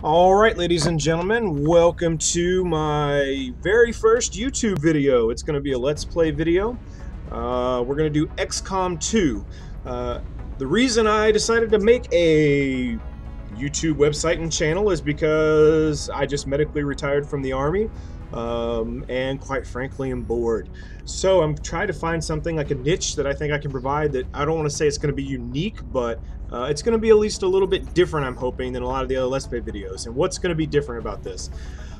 Alright, ladies and gentlemen, welcome to my very first YouTube video. It's going to be a Let's Play video. We're going to do XCOM 2. The reason I decided to make a YouTube website and channel is because I just medically retired from the Army, and quite frankly am bored. So I'm trying to find something like a niche that I think I can provide that I don't want to say it's going to be unique, but it's going to be at least a little bit different, I'm hoping, than a lot of the other Let's Play videos. And what's going to be different about this?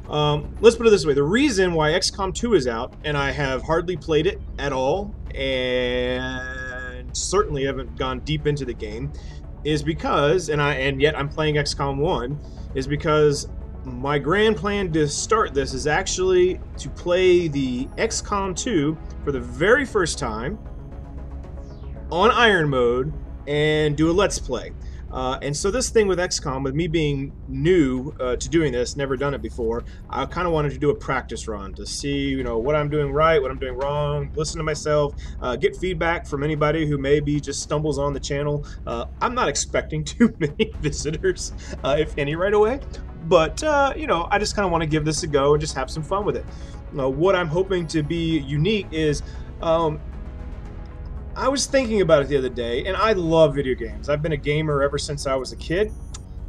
Let's put it this way. The reason why XCOM 2 is out, and I have hardly played it at all, and certainly haven't gone deep into the game, is because, and yet I'm playing XCOM 1, is because my grand plan to start this is actually to play the XCOM 2 for the very first time on Iron Mode and do a Let's Play. And so this thing with XCOM, with me being new to doing this, never done it before, I kind of wanted to do a practice run to see, what I'm doing right, what I'm doing wrong, listen to myself, get feedback from anybody who maybe just stumbles on the channel. I'm not expecting too many visitors, if any, right away. But, I just kind of want to give this a go and just have some fun with it. What I'm hoping to be unique is, I was thinking about it the other day, and I love video games. I've been a gamer ever since I was a kid,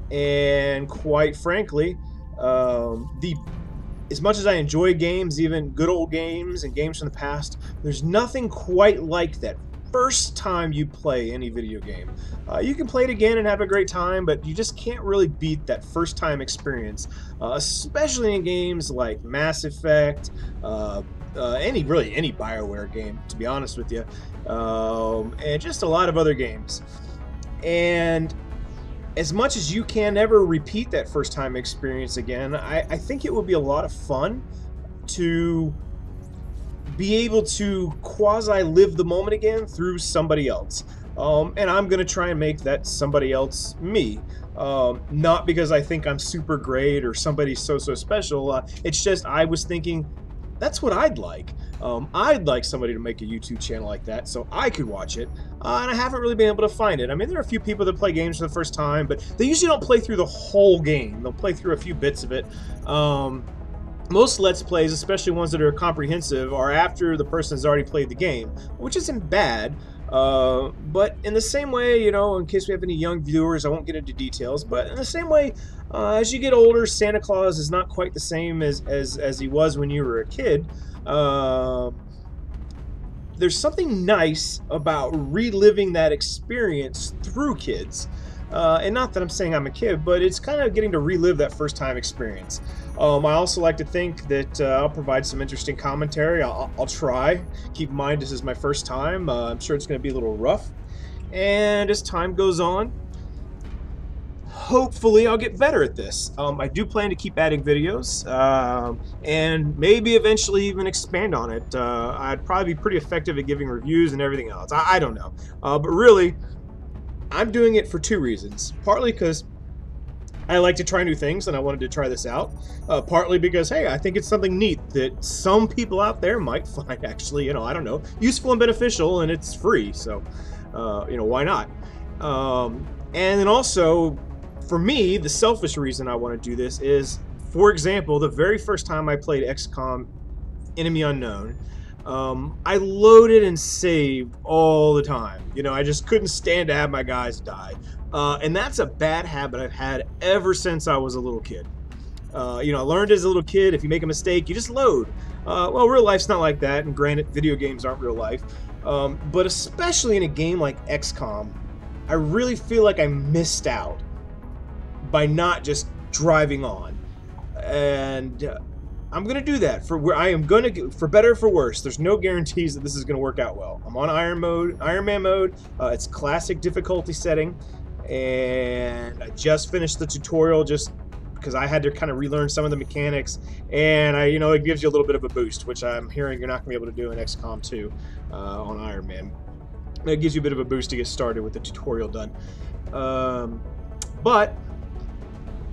and quite frankly, as much as I enjoy games, even good old games and games from the past, there's nothing quite like that first time you play any video game. You can play it again and have a great time, but you just can't really beat that first time experience, especially in games like Mass Effect, any BioWare game, to be honest with you, and just a lot of other games. And as much as you can never repeat that first time experience again, I think it would be a lot of fun to be able to quasi-live the moment again through somebody else. And I'm going to try and make that somebody else me. Not because I think I'm super great or somebody's so special. It's just I was thinking, that's what I'd like. I'd like somebody to make a YouTube channel like that so I could watch it, and I haven't really been able to find it. I mean, there are a few people that play games for the first time, but they usually don't play through the whole game. They'll play through a few bits of it. Most Let's Plays, especially ones that are comprehensive, are after the person has already played the game, which isn't bad. But in the same way, in case we have any young viewers, I won't get into details, but in the same way, as you get older, Santa Claus is not quite the same as he was when you were a kid. There's something nice about reliving that experience through kids. And not that I'm saying I'm a kid, but it's kind of getting to relive that first time experience. I also like to think that I'll provide some interesting commentary. I'll try. Keep in mind, this is my first time. I'm sure it's going to be a little rough. And as time goes on, hopefully I'll get better at this. I do plan to keep adding videos, and maybe eventually even expand on it. I'd probably be pretty effective at giving reviews and everything else. I don't know. But really, I'm doing it for two reasons. Partly because I like to try new things and I wanted to try this out. Partly because, hey, I think it's something neat that some people out there might find actually, I don't know, useful and beneficial, and it's free, so, why not? And then also, for me, the selfish reason I want to do this is, for example, the very first time I played XCOM Enemy Unknown, I loaded and saved all the time. I just couldn't stand to have my guys die. And that's a bad habit I've had ever since I was a little kid. I learned as a little kid, if you make a mistake, you just load. Well, real life's not like that, and granted, video games aren't real life. But especially in a game like XCOM, I really feel like I missed out by not just driving on. And I'm gonna do that for better or for worse. There's no guarantees that this is gonna work out well. I'm on Iron Man mode. It's classic difficulty setting, and I just finished the tutorial just because I had to kind of relearn some of the mechanics, and it gives you a little bit of a boost, which I'm hearing you're not gonna be able to do in XCOM 2 on Iron Man. It gives you a bit of a boost to get started with the tutorial done, but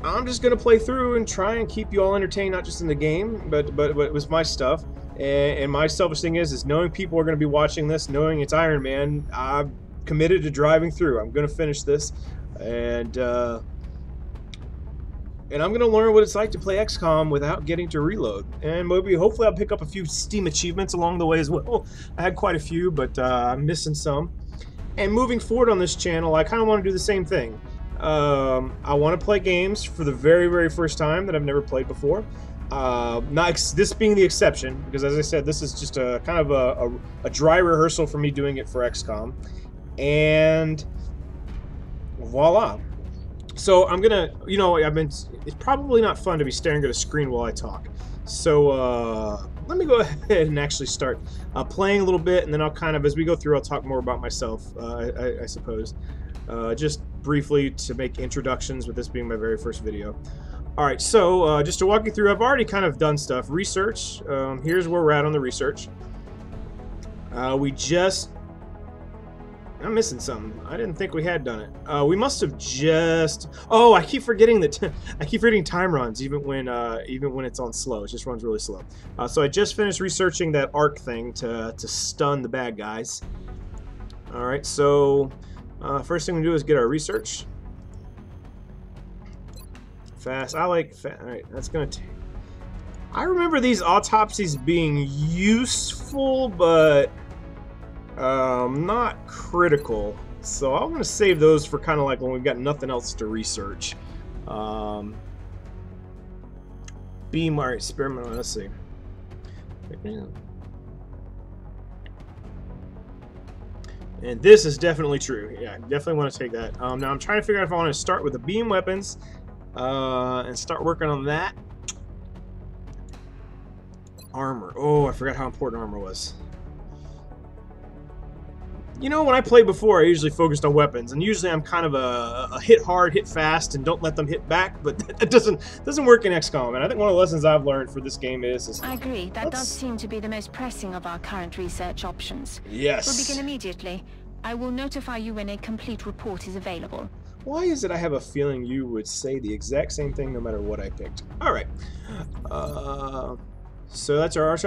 I'm just gonna play through and try and keep you all entertained, not just in the game, but it was my stuff. And my selfish thing is knowing people are gonna be watching this, knowing it's Iron Man. I'm committed to driving through. I'm gonna finish this, and and I'm gonna learn what it's like to play XCOM without getting to reload. And maybe, hopefully, I'll pick up a few Steam achievements along the way as well. I had quite a few, but I'm missing some. And moving forward on this channel, I kind of want to do the same thing. I want to play games for the very, very first time that I've never played before. This being the exception, because as I said, this is just a kind of a dry rehearsal for me doing it for XCOM. And voila. So I'm gonna, you know, it's probably not fun to be staring at a screen while I talk. So let me go ahead and actually start playing a little bit, and then I'll kind of, as we go through, I'll talk more about myself, I suppose. Just briefly to make introductions, with this being my very first video. Alright, so just to walk you through, I've already kind of done stuff. Research, here's where we're at on the research. I'm missing something. I didn't think we had done it. We must have just... Oh, I keep forgetting that. I keep forgetting time runs, even when it's on slow. It just runs really slow. So I just finished researching that arc thing to stun the bad guys. All right. So first thing we do is get our research. Fast. I like. All right. That's gonna take. I remember these autopsies being useful, but not critical, so I'm gonna save those for kind of like when we've got nothing else to research. Beam, alright, experimental, let's see. And this is definitely true. Yeah, definitely want to take that. Now I'm trying to figure out if I want to start with the beam weapons and start working on that. Armor. Oh, I forgot how important armor was. You know, when I played before, I usually focused on weapons, and usually I'm kind of a hit hard, hit fast, and don't let them hit back, but that doesn't work in XCOM, and I think one of the lessons I've learned for this game is I agree. That does seem to be the most pressing of our current research options. Yes. We'll begin immediately. I will notify you when a complete report is available. Why is it I have a feeling you would say the exact same thing no matter what I picked? All right. So that's our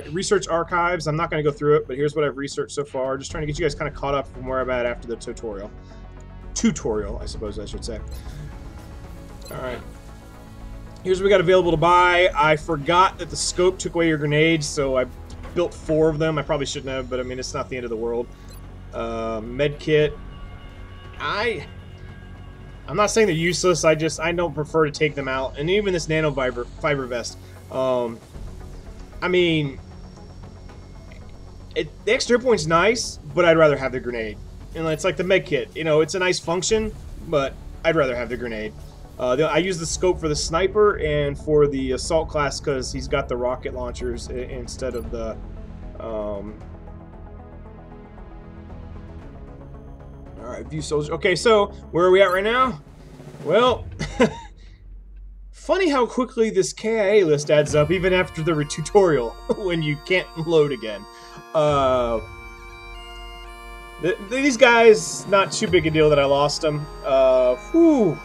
research archives. I'm not going to go through it, but here's what I've researched so far. Just trying to get you guys kind of caught up from where I'm at after the tutorial. Tutorial, I suppose I should say. All right. Here's what we got available to buy. I forgot that the scope took away your grenades, so I built 4 of them. I probably shouldn't have, but I mean, it's not the end of the world. Med kit. I'm not saying they're useless. I don't prefer to take them out. And even this nano fiber vest. I mean, the extra hit point's nice, but I'd rather have the grenade. And it's like the med kit. You know, it's a nice function, but I'd rather have the grenade. I use the scope for the sniper and for the assault class because he's got the rocket launchers instead of the... Alright, view soldier. Okay, so where are we at right now? Well... Funny how quickly this KIA list adds up even after the tutorial when you can't load again. These guys, not too big a deal that I lost them. Whew.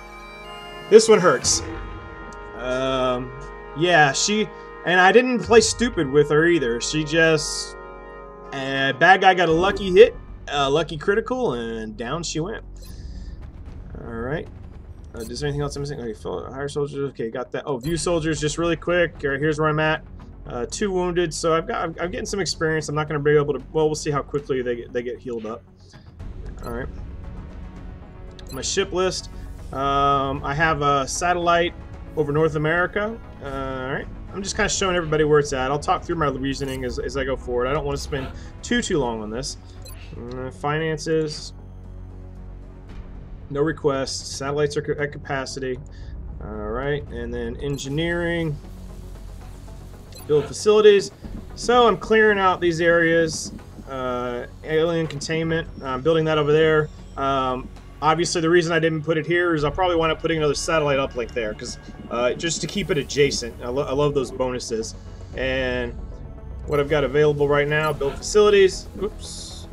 This one hurts. Yeah, and I didn't play stupid with her either. She just... bad guy got a lucky hit, a lucky critical, and down she went. Alright. Is there anything else I'm missing? Okay, hire soldiers. Okay, got that. Oh, view soldiers, just really quick. All right, here's where I'm at. 2 wounded, so I'm getting some experience. I'm not going to be able to. Well, we'll see how quickly they get healed up. All right. My ship list. I have a satellite over North America. All right. I'm just kind of showing everybody where it's at. I'll talk through my reasoning as I go forward. I don't want to spend too long on this. Finances. No requests. Satellites are at capacity. Alright, and then engineering. Build facilities. So I'm clearing out these areas. Alien containment. I'm building that over there. Obviously, the reason I didn't put it here is I'll probably wind up putting another satellite uplink there, because just to keep it adjacent. I love those bonuses. And what I've got available right now, build facilities. Oops.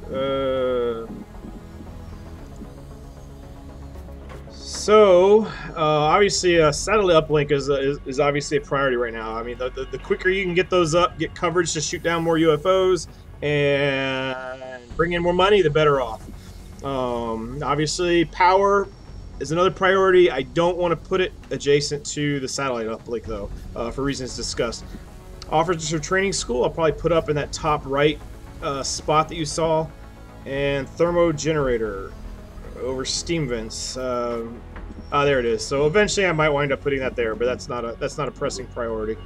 So, obviously, satellite uplink is obviously a priority right now. I mean, the quicker you can get those up, get coverage to shoot down more UFOs, and bring in more money, the better off. Obviously, power As another priority, I don't want to put it adjacent to the satellite uplink, though, for reasons discussed. Officer training school, I'll probably put up in that top right spot that you saw. And thermo generator over steam vents. There it is. So eventually I might wind up putting that there, but that's not a pressing priority.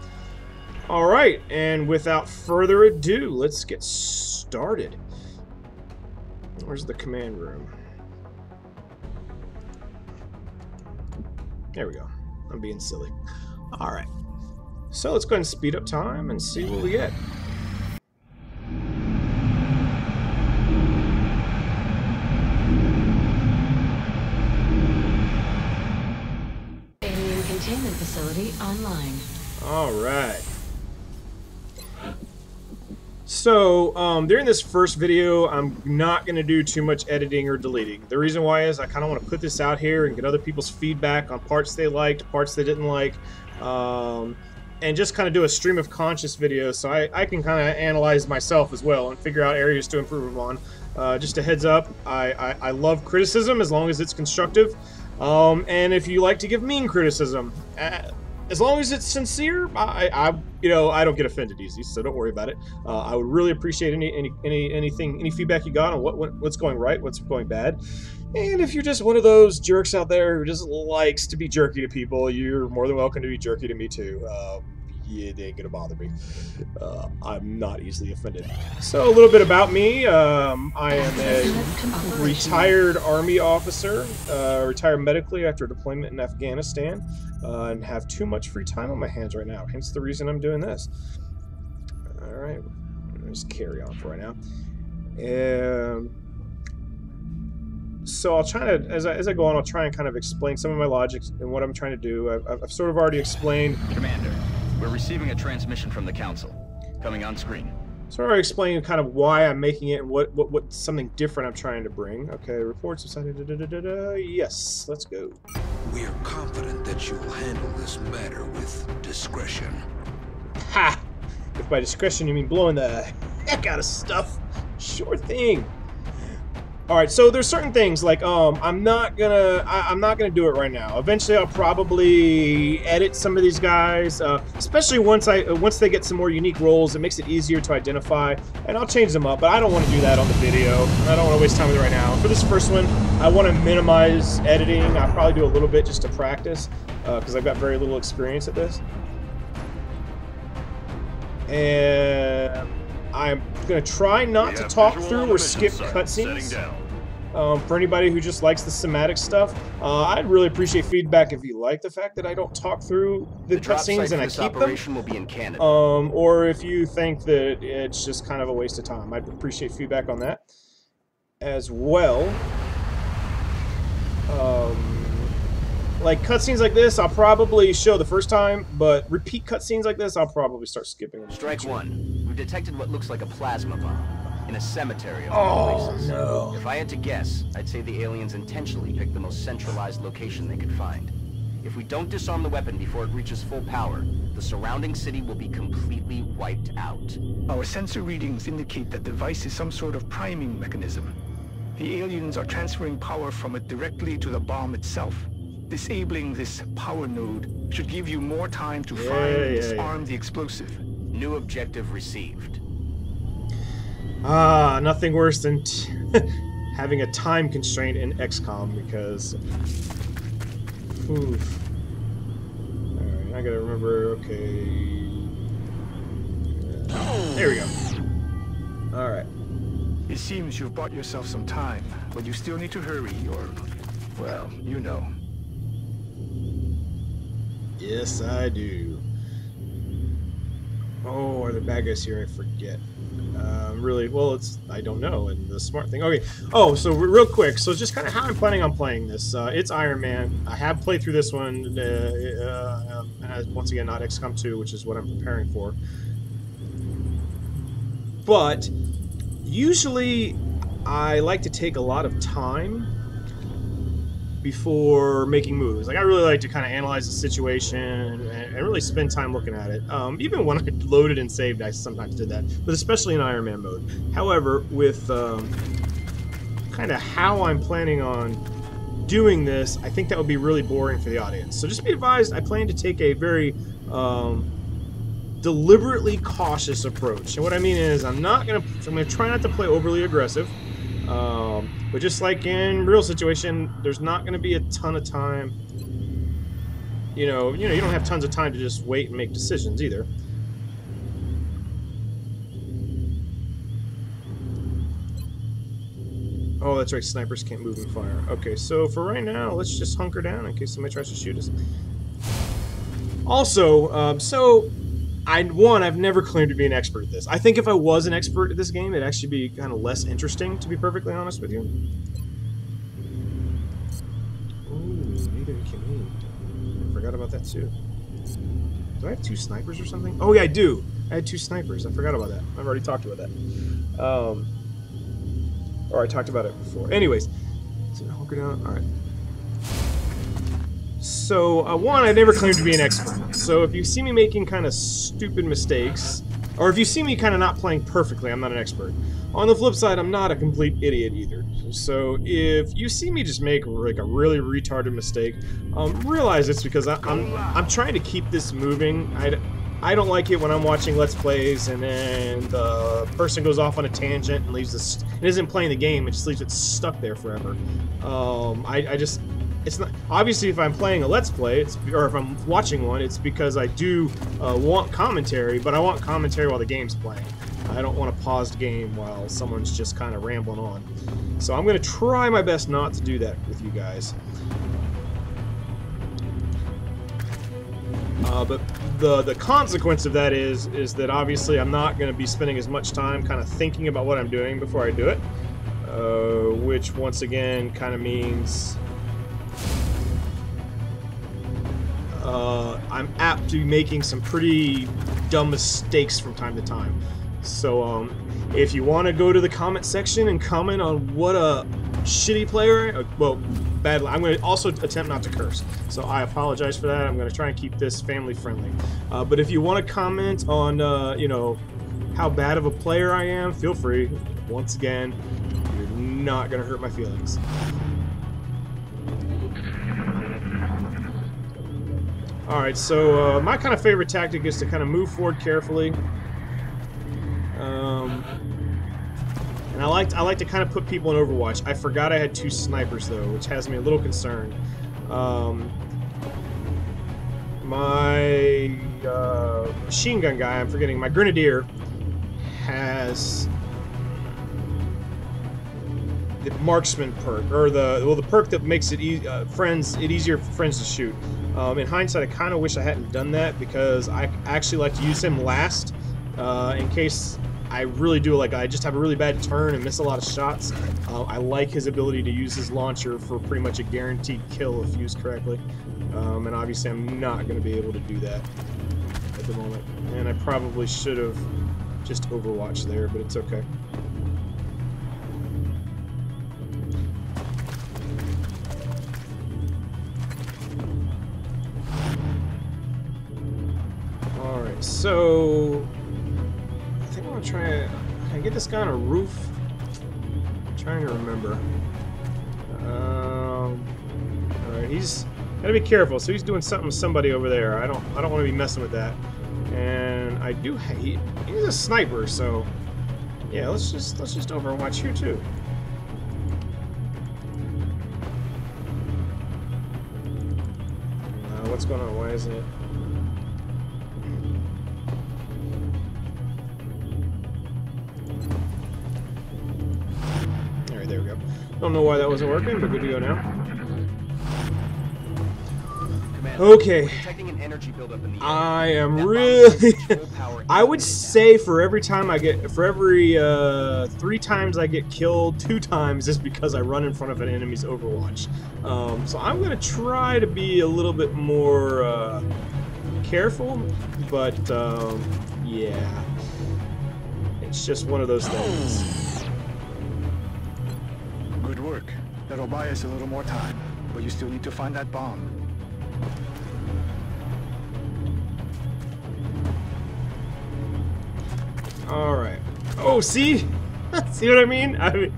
All right, and without further ado, let's get started. Where's the command room? There we go. I'm being silly. All right. So let's go ahead and speed up time and see what we get. Alien containment facility online. All right. So, during this first video, I'm not going to do too much editing or deleting. The reason why is I kind of want to put this out here and get other people's feedback on parts they liked, parts they didn't like, and just kind of do a stream of conscious video so I can kind of analyze myself as well and figure out areas to improve on. Just a heads up, I love criticism as long as it's constructive, and if you like to give mean criticism, as long as it's sincere, I don't get offended easy, so don't worry about it. I would really appreciate any feedback you got on what's going right, what's going bad. And if you're just one of those jerks out there who just likes to be jerky to people, you're more than welcome to be jerky to me too. It ain't gonna bother me. I'm not easily offended. So a little bit about me. I am a retired Army officer, retired medically after deployment in Afghanistan, and have too much free time on my hands right now. Hence the reason I'm doing this. All right, let's carry on for right now. So I'll try to, as I go on, I'll try and kind of explain some of my logic and what I'm trying to do. I've sort of already explained. Commander, we're receiving a transmission from the Council. Coming on screen. So I already explained kind of why I'm making it and what something different I'm trying to bring. Okay, reports decided. Yes, let's go. We are confident that you will handle this matter with discretion. Ha! If by discretion you mean blowing the heck out of stuff, sure thing. All right, so there's certain things like I'm not gonna do it right now. Eventually, I'll probably edit some of these guys, especially once they get some more unique roles. It makes it easier to identify, and I'll change them up. But I don't want to do that on the video. I don't want to waste time with it right now. For this first one, I want to minimize editing. I'll probably do a little bit just to practice because I've got very little experience at this. And I'm going to try not to talk through or skip cutscenes. For anybody who just likes the cinematic stuff, I'd really appreciate feedback if you like the fact that I don't talk through the cutscenes and I keep them. Will be in Canada. Or if you think that it's just kind of a waste of time, I'd appreciate feedback on that as well. Like cutscenes like this, I'll probably show the first time, but repeat cutscenes like this, I'll probably start skipping them. Strike one. We've detected what looks like a plasma bomb in a cemetery of all places. No. If I had to guess, I'd say the aliens intentionally picked the most centralized location they could find. If we don't disarm the weapon before it reaches full power, the surrounding city will be completely wiped out. Our sensor readings indicate that the device is some sort of priming mechanism. The aliens are transferring power from it directly to the bomb itself. Disabling this power node should give you more time to find and disarm the explosive. New objective received. Nothing worse than having a time constraint in XCOM because... Oof. Alright, I gotta remember, okay... there we go. Alright. It seems you've bought yourself some time, but you still need to hurry or, well, you know. Yes, I do. Oh, are the bad guys here? I forget. Really, well, I don't know, and the smart thing... Okay, oh, so real quick, so just kind of how I'm planning on playing this. It's Iron Man. I have played through this one, once again, not XCOM 2, which is what I'm preparing for. But, usually, I like to take a lot of time before making moves. Like, I really like to kind of analyze the situation and really spend time looking at it. Even when I loaded and saved, I sometimes did that, but especially in Iron Man mode. However, with kind of how I'm planning on doing this, I think that would be really boring for the audience. So just be advised, I plan to take a very deliberately cautious approach. And what I mean is, I'm gonna try not to play overly aggressive. But just like in real situation, there's not gonna be a ton of time. You don't have tons of time to just wait and make decisions either. Oh, that's right, snipers can't move and fire. Okay, so for right now, let's just hunker down in case somebody tries to shoot us. Also, I've never claimed to be an expert at this. I think if I was an expert at this game, it'd actually be kind of less interesting, to be perfectly honest with you. Ooh, neither can he. I forgot about that too. Do I have 2 snipers or something? Oh yeah, I do. I had 2 snipers. I forgot about that. I've already talked about that. Or I talked about it before. Anyways, so hunker down. All right. So, one, I never claimed to be an expert. So if you see me making kind of stupid mistakes, or if you see me kind of not playing perfectly, I'm not an expert. On the flip side, I'm not a complete idiot either. So if you see me just make like a really retarded mistake, realize it's because I'm trying to keep this moving. I don't like it when I'm watching Let's Plays and then the person goes off on a tangent and leaves this. It isn't playing the game; it just leaves it stuck there forever. It's not obviously if I'm playing a Let's Play, or if I'm watching one, it's because I do want commentary, but I want commentary while the game's playing. I don't want a paused game while someone's just kind of rambling on. So I'm going to try my best not to do that with you guys. But the consequence of that is that obviously I'm not going to be spending as much time kind of thinking about what I'm doing before I do it, which once again kind of means I'm apt to be making some pretty dumb mistakes from time to time. So if you want to go to the comment section and comment on what a shitty player, well, bad. I'm going to also attempt not to curse, so I apologize for that. I'm going to try and keep this family friendly. But if you want to comment on, you know, how bad of a player I am, feel free. Once again, you're not going to hurt my feelings. All right, so my kind of favorite tactic is to kind of move forward carefully. And I like to kind of put people in Overwatch. I forgot I had 2 snipers though, which has me a little concerned. My machine gun guy, I'm forgetting, my grenadier has the marksman perk, or the perk that makes it easier for friends to shoot. In hindsight, I kind of wish I hadn't done that because I actually like to use him last in case I really do, like, I just have a really bad turn and miss a lot of shots. I like his ability to use his launcher for pretty much a guaranteed kill if used correctly. And obviously I'm not going to be able to do that at the moment. And I probably should have just Overwatched there, but it's okay. Alright, so I'm trying. Can I get this guy on a roof? I'm trying to remember. Alright, he's gotta be careful. So he's doing something with somebody over there. I don't want to be messing with that. And I do. He's a sniper, so yeah. Let's just Overwatch here too. What's going on? Why isn't it? There we go. Don't know why that wasn't working, but good to go now. Okay. I am really. I would say for every 3 times I get killed, 2 times is because I run in front of an enemy's Overwatch. So I'm gonna try to be a little bit more careful, but yeah, it's just one of those things. Good work. That'll buy us a little more time, but you still need to find that bomb. Alright. Oh, see? See what I mean? I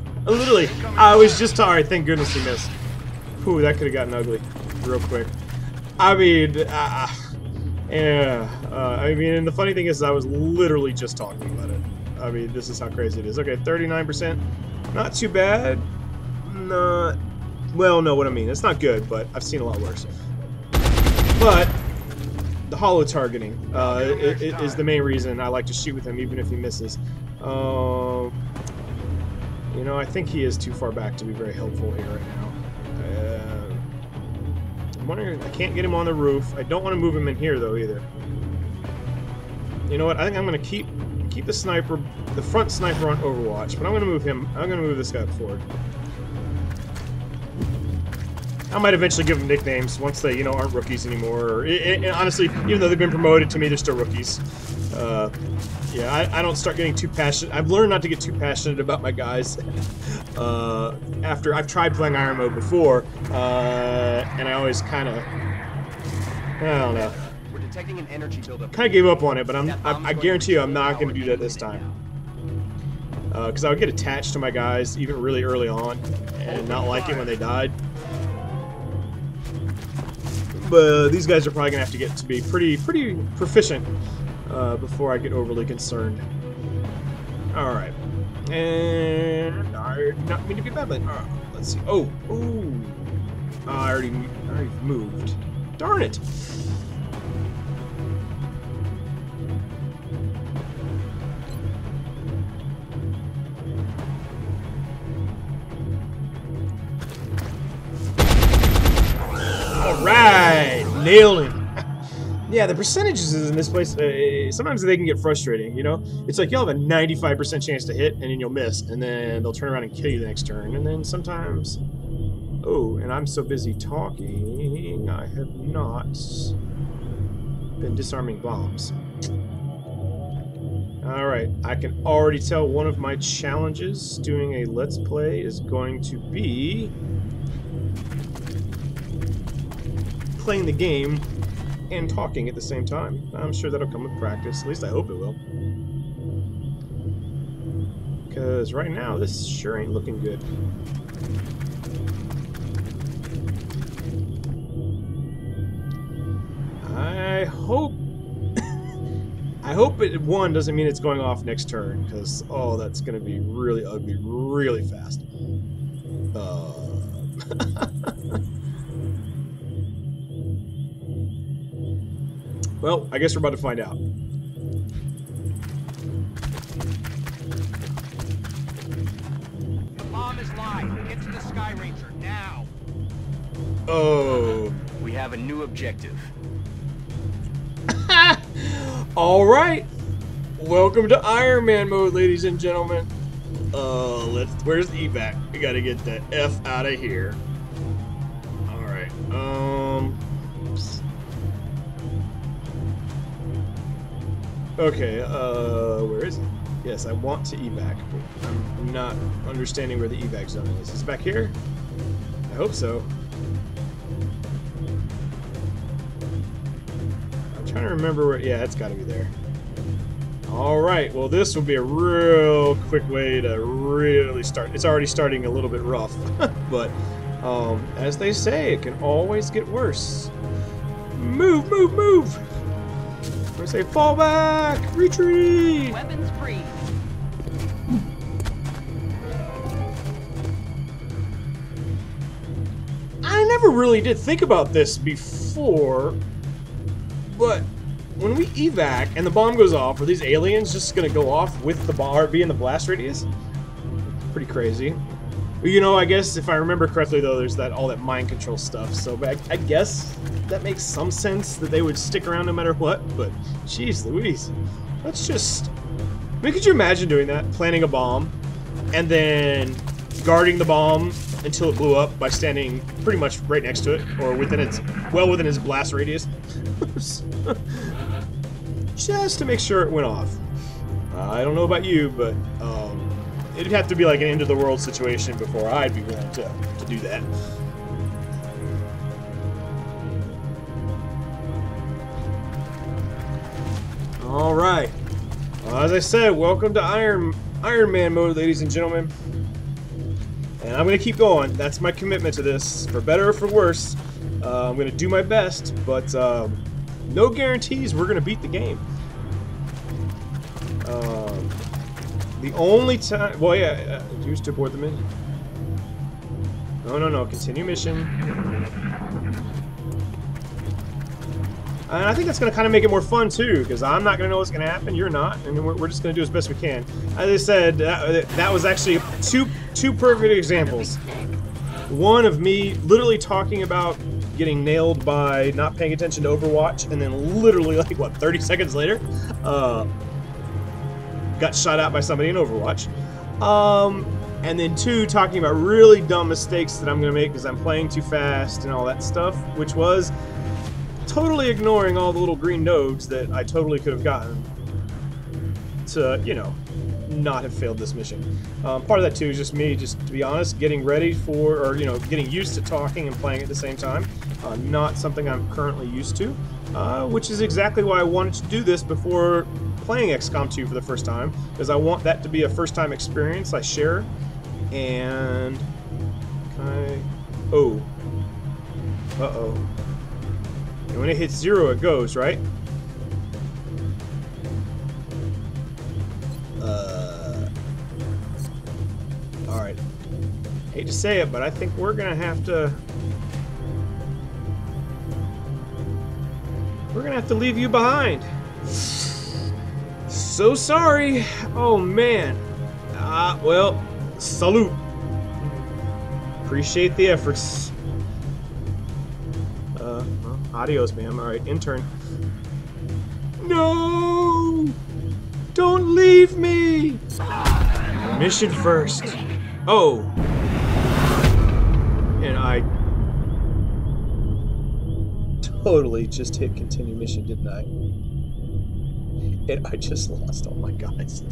was just... Alright, thank goodness he missed. Ooh, that could have gotten ugly real quick. I mean, yeah. I mean, and the funny thing is, I was literally just talking about it. I mean, this is how crazy it is. Okay, 39%. Not too bad. Not... Well, no, what I mean. It's not good, but I've seen a lot worse. But the hollow targeting is the main reason I like to shoot with him, even if he misses. You know, I think he is too far back to be very helpful here right now. I'm wondering, I can't get him on the roof. I don't want to move him in here, though, either. You know what? I think I'm going to keep the sniper, the front sniper on Overwatch, but I'm going to move him. I'm going to move this guy forward. I might eventually give them nicknames once they, you know, aren't rookies anymore. And honestly, even though they've been promoted, to me, they're still rookies. Yeah, I don't start getting too passionate. I've learned not to get too passionate about my guys. After I've tried playing Iron Mode before, and I always kind of, I don't know. We're detecting an energy buildup. Kind of gave up on it, but I guarantee you I'm not going to do that this time. Because I would get attached to my guys even really early on, and not like it when they died. But these guys are probably going to have to get to be pretty proficient before I get overly concerned. Alright. And I did not mean to be bad, but let's see. Oh, I already moved. Darn it! Alright! Nailed him! Yeah, the percentages in this place, sometimes they can get frustrating, you know? It's like you'll have a 95% chance to hit, and then you'll miss, and then they'll turn around and kill you the next turn, and then sometimes... Oh, and I'm so busy talking, I have not been disarming bombs. Alright, I can already tell one of my challenges doing a Let's Play is going to be... playing the game and talking at the same time. I'm sure that'll come with practice. At least I hope it will. Because right now, this sure ain't looking good. I hope... I hope it, one, doesn't mean it's going off next turn, because, oh, that's going to be really ugly really fast. Well, I guess we're about to find out. The bomb is live. Get to the Sky Ranger now. Oh. We have a new objective. All right. Welcome to Iron Man mode, ladies and gentlemen. Where's the evac? We gotta get the F out of here. All right. Okay, where is it? Yes, I want to evac. I'm not understanding where the evac zone is. Is it back here? I hope so. I'm trying to remember where... Yeah, it's gotta be there. Alright, well this will be a real quick way to really start. It's already starting a little bit rough. But, as they say, it can always get worse. Move, move, move! I say fall back! Retreat! Weapons free. I never really did think about this before, but when we evac and the bomb goes off, are these aliens just gonna go off with the bomb or be in the blast radius? Pretty crazy. You know, I guess if I remember correctly though, there's all that mind control stuff, so I guess that makes some sense that they would stick around no matter what, but jeez Louise. Let's just... I mean, could you imagine doing that? Planting a bomb, and then guarding the bomb until it blew up by standing pretty much right next to it, or within its... well within its blast radius. Just to make sure it went off. I don't know about you, but it'd have to be like an end-of-the-world situation before I'd be willing to do that. All right. As I said, welcome to Iron Man mode, ladies and gentlemen. And I'm going to keep going. That's my commitment to this, for better or for worse. I'm going to do my best, but no guarantees we're going to beat the game. The only time... Well, yeah, use to abort the mission. No. Continue mission. And I think that's going to kind of make it more fun, too, because I'm not going to know what's going to happen. You're not. And we're just going to do as best we can. As I said, that was actually two perfect examples. One of me literally talking about getting nailed by not paying attention to Overwatch, and then literally, like, what, 30 seconds later, got shot out by somebody in Overwatch. And then two, talking about really dumb mistakes that I'm going to make because I'm playing too fast and all that stuff, which was totally ignoring all the little green nodes that I totally could have gotten to, you know, not have failed this mission. Part of that too is just me, just to be honest, getting ready for, or you know, getting used to talking and playing at the same time. Not something I'm currently used to, which is exactly why I wanted to do this before playing XCOM 2 for the first time, because I want that to be a first-time experience I share. And uh-oh. And when it hits 0, it goes, right? Alright. Hate to say it, but I think we're gonna have to... We're gonna have to leave you behind. So sorry. Oh, man. Well, salute. Appreciate the efforts. Well, adios, ma'am. Alright, intern. No! Don't leave me! Mission first. Oh. And I totally just hit continue mission, didn't I? And I just lost all my guys.